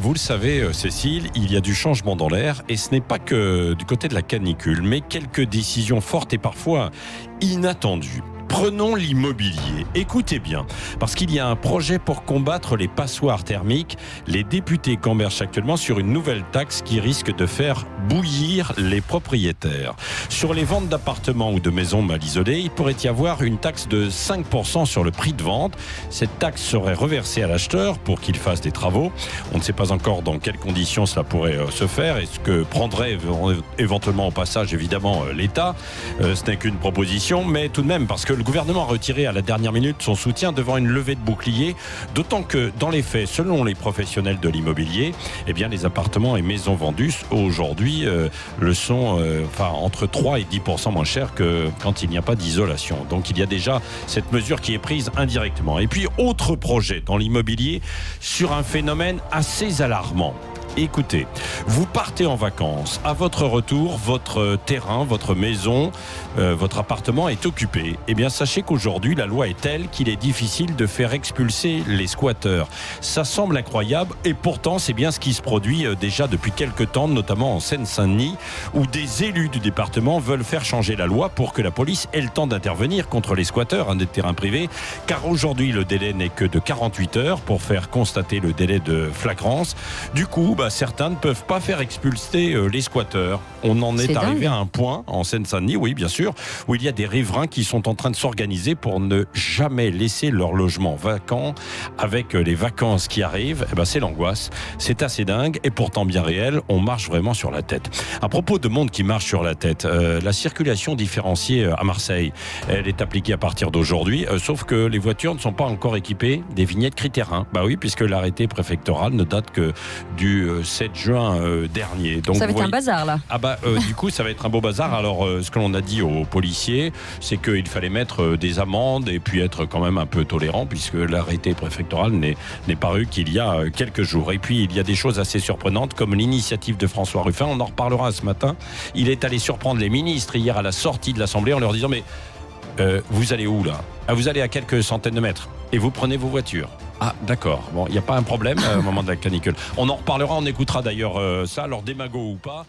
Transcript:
vous le savez, Cécile, il y a du changement dans l'air et ce n'est pas que du côté de la canicule, mais quelques décisions fortes et parfois inattendues. Prenons l'immobilier. Écoutez bien, parce qu'il y a un projet pour combattre les passoires thermiques. Les députés convergent actuellement sur une nouvelle taxe qui risque de faire bouillir les propriétaires. Sur les ventes d'appartements ou de maisons mal isolées, il pourrait y avoir une taxe de 5% sur le prix de vente. Cette taxe serait reversée à l'acheteur pour qu'il fasse des travaux. On ne sait pas encore dans quelles conditions cela pourrait se faire et ce que prendrait éventuellement au passage, évidemment, l'État. Ce n'est qu'une proposition, mais tout de même, parce que le gouvernement a retiré à la dernière minute son soutien devant une levée de bouclier, d'autant que dans les faits, selon les professionnels de l'immobilier, eh bien les appartements et maisons vendus aujourd'hui le sont entre 3 et 10% moins chers que quand il n'y a pas d'isolation. Donc il y a déjà cette mesure qui est prise indirectement. Et puis autre projet dans l'immobilier sur un phénomène assez alarmant. Écoutez, vous partez en vacances. À votre retour, votre terrain, votre maison, votre appartement est occupé. Eh bien, sachez qu'aujourd'hui, la loi est telle qu'il est difficile de faire expulser les squatteurs. Ça semble incroyable et pourtant, c'est bien ce qui se produit déjà depuis quelques temps, notamment en Seine-Saint-Denis, où des élus du département veulent faire changer la loi pour que la police ait le temps d'intervenir contre les squatteurs des terrains privés. Car aujourd'hui, le délai n'est que de 48 heures pour faire constater le délai de flagrance. Du coup, certains ne peuvent pas faire expulser les squatteurs. On en est arrivé à un point en Seine-Saint-Denis, oui bien sûr, où il y a des riverains qui sont en train de s'organiser pour ne jamais laisser leur logement vacant. Avec les vacances qui arrivent, c'est l'angoisse. C'est assez dingue et pourtant bien réel. On marche vraiment sur la tête. À propos de monde qui marche sur la tête, la circulation différenciée à Marseille, elle est appliquée à partir d'aujourd'hui, sauf que les voitures ne sont pas encore équipées des vignettes Crit'Air 1. Bah oui, puisque l'arrêté préfectoral ne date que du 7 juin dernier. Donc, ça va être un bazar là. Du coup, ça va être un beau bazar. Alors, ce que l'on a dit aux policiers, c'est qu'il fallait mettre des amendes et puis être quand même un peu tolérant, puisque l'arrêté préfectoral n'est paru qu'il y a quelques jours. Et puis, il y a des choses assez surprenantes, comme l'initiative de François Ruffin. On en reparlera ce matin. Il est allé surprendre les ministres hier à la sortie de l'Assemblée en leur disant « Mais vous allez où là ? Vous allez à quelques centaines de mètres et vous prenez vos voitures. » Ah, d'accord. Bon, il n'y a pas un problème au moment de la canicule. On en reparlera, on écoutera d'ailleurs ça, alors démago ou pas.